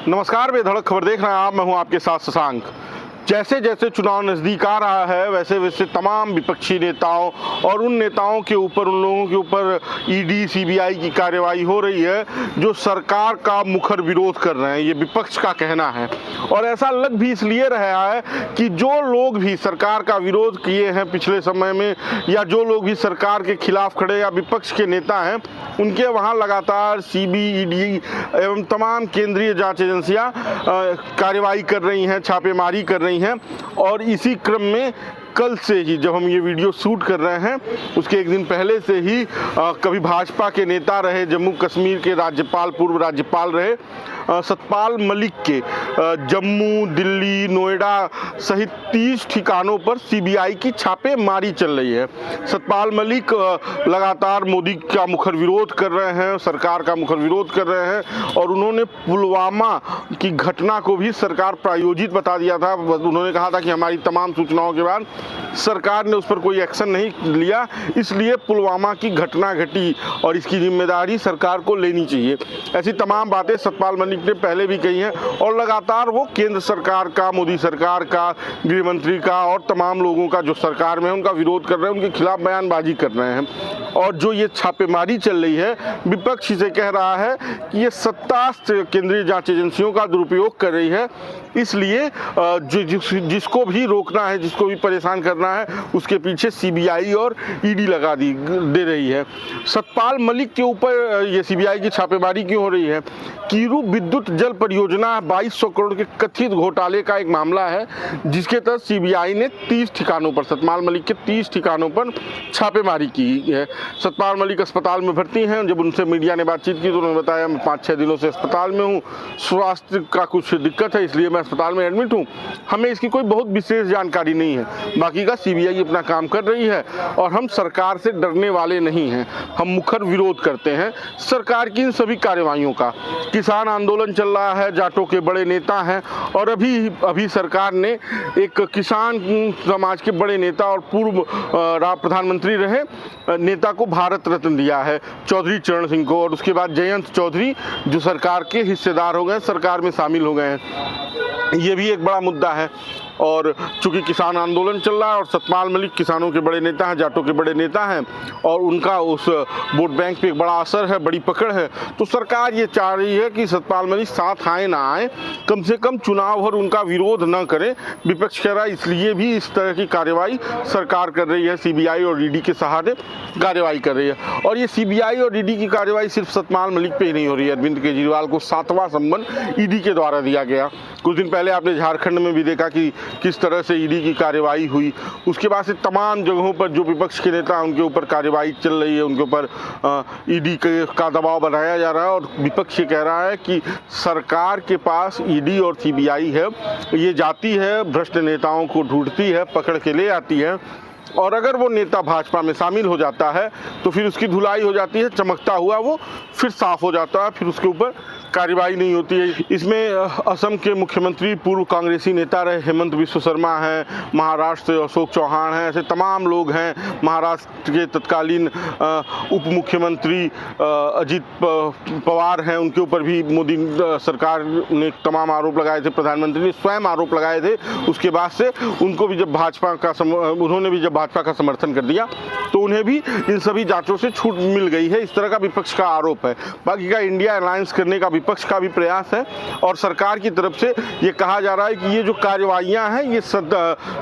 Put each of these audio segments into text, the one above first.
नमस्कार, बेधड़क खबर देख रहे हैं आप। मैं हूं आपके साथ शशांक। जैसे जैसे चुनाव नज़दीक आ रहा है वैसे वैसे तमाम विपक्षी नेताओं और उन नेताओं के ऊपर, उन लोगों के ऊपर ईडी सीबीआई की कार्रवाई हो रही है जो सरकार का मुखर विरोध कर रहे हैं, ये विपक्ष का कहना है। और ऐसा लग भी इसलिए रहा है कि जो लोग भी सरकार का विरोध किए हैं पिछले समय में, या जो लोग भी सरकार के खिलाफ खड़े या विपक्ष के नेता हैं, उनके वहाँ लगातार सीबीआई, ईडी एवं तमाम केंद्रीय जांच एजेंसियाँ कार्रवाई कर रही हैं, छापेमारी कर रही हैं। और इसी क्रम में कल से ही, जब हम ये वीडियो शूट कर रहे हैं उसके एक दिन पहले से ही कभी भाजपा के नेता रहे, जम्मू कश्मीर के राज्यपाल, पूर्व राज्यपाल रहे सतपाल मलिक के जम्मू, दिल्ली, नोएडा सहित 30 ठिकानों पर सीबीआई की छापेमारी चल रही है। सतपाल मलिक लगातार मोदी का मुखर विरोध कर रहे हैं, सरकार का मुखर विरोध कर रहे हैं, और उन्होंने पुलवामा की घटना को भी सरकार प्रायोजित बता दिया था। उन्होंने कहा था कि हमारी तमाम सूचनाओं के बाद सरकार ने उस पर कोई एक्शन नहीं लिया, इसलिए पुलवामा की घटना घटी और इसकी जिम्मेदारी सरकार को लेनी चाहिए। ऐसी तमाम बातें सतपाल मलिक ने पहले भी कही हैं और लगातार वो केंद्र सरकार का, मोदी सरकार का, गृह मंत्री का और तमाम लोगों का जो सरकार में है उनका विरोध कर रहे हैं, उनके खिलाफ बयानबाजी कर रहे हैं। और जो ये छापेमारी चल रही है, विपक्ष इसे कह रहा है कि ये सत्ता केंद्रीय जांच एजेंसियों का दुरुपयोग कर रही है, इसलिए जिसको भी रोकना है, जिसको भी परेशान करना है, उसके पीछे सीबीआई और ईडी लगा दे रही है। सतपाल मलिक के ऊपर ये सीबीआई की छापेमारी क्यों हो रही है? कीरू विद्युत जल परियोजना 2200 करोड़ के कथित घोटाले का एक मामला है, जिसके तहत सीबीआई ने 30 ठिकानों पर, सतपाल मलिक के 30 ठिकानों पर छापेमारी की है। सतपाल मलिक अस्पताल में भर्ती हैं। जब उनसे मीडिया ने बातचीत की तो उन्होंने बताया, मैं 5-6 दिनों से अस्पताल में हूँ, स्वास्थ्य का कुछ दिक्कत है, इसलिए मैं अस्पताल में एडमिट हूँ। हमें इसकी कोई बहुत विशेष जानकारी नहीं है, बाकी का सीबीआई अपना काम कर रही है और हम सरकार से डरने वाले नहीं हैं। हम मुखर विरोध करते हैं सरकार की इन सभी कार्रवाइयों का। किसान आंदोलन चल रहा है, जाटों के बड़े नेता हैं, और अभी सरकार ने एक किसान समाज के बड़े नेता और पूर्व प्रधानमंत्री रहे नेता को भारत रत्न दिया है, चौधरी चरण सिंह को, और उसके बाद जयंत चौधरी जो सरकार के हिस्सेदार हो गए, सरकार में शामिल हो गए हैं। ये भी एक बड़ा मुद्दा है। और चूंकि किसान आंदोलन चल रहा है और सतपाल मलिक किसानों के बड़े नेता हैं, जाटों के बड़े नेता हैं, और उनका उस वोट बैंक पे एक बड़ा असर है, बड़ी पकड़ है, तो सरकार ये चाह रही है कि सतपाल मलिक साथ आए ना आए, कम से कम चुनाव भर उनका विरोध न करें। विपक्ष कह रहा है इसलिए भी इस तरह की कार्रवाई सरकार कर रही है, सीबीआई और ईडी के सहारे कार्रवाई कर रही है। और ये सीबीआई और ईडी की कार्रवाई सिर्फ सतपाल मलिक पे ही नहीं हो रही है। अरविंद केजरीवाल को 7वां सम्मन ईडी के द्वारा दिया गया। कुछ दिन पहले आपने झारखंड में भी देखा कि किस तरह से ईडी की कार्रवाई हुई। उसके बाद से तमाम जगहों पर जो विपक्ष के नेता हैं उनके ऊपर कार्रवाई चल रही है, उनके ऊपर ईडी का दबाव बनाया जा रहा है। और विपक्ष ये कह रहा है कि सरकार के पास ईडी और सीबीआई है, ये जाती है, भ्रष्ट नेताओं को ढूंढती है, पकड़ के ले आती है, और अगर वो नेता भाजपा में शामिल हो जाता है तो फिर उसकी धुलाई हो जाती है, चमकता हुआ वो फिर साफ हो जाता है, फिर उसके ऊपर कार्रवाई नहीं होती है। इसमें असम के मुख्यमंत्री, पूर्व कांग्रेसी नेता रहे हेमंत बिस्वा शर्मा हैं, महाराष्ट्र से अशोक चौहान हैं, ऐसे तमाम लोग हैं। महाराष्ट्र के तत्कालीन उप मुख्यमंत्री अजित पवार हैं, उनके ऊपर भी मोदी सरकार ने तमाम आरोप लगाए थे, प्रधानमंत्री ने स्वयं आरोप लगाए थे। उसके बाद से उनको भी जब उन्होंने भी जब भाजपा का समर्थन कर दिया तो उन्हें भी इन सभी जांचों से छूट मिल गई है, इस तरह का विपक्ष का आरोप है। बाकी का इंडिया अलायंस करने का विपक्ष का भी प्रयास है, और सरकार की तरफ से ये कहा जा रहा है कि ये जो कार्रवाइयां हैं, ये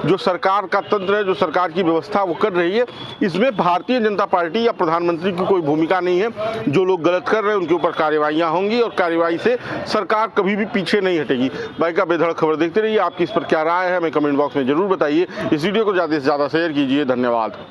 जो सरकार का तंत्र है, जो सरकार की व्यवस्था वो कर रही है, इसमें भारतीय जनता पार्टी या प्रधानमंत्री की कोई भूमिका नहीं है। जो लोग गलत कर रहे हैं उनके ऊपर कार्रवाइयां होंगी और कार्रवाई से सरकार कभी भी पीछे नहीं हटेगी। बाकी का बेधड़क खबर देखते रहिए। आपकी इस पर क्या राय है हमें कमेंट बॉक्स में जरूर बताइए। इस वीडियो को ज़्यादा से ज़्यादा शेयर कीजिए। धन्यवाद।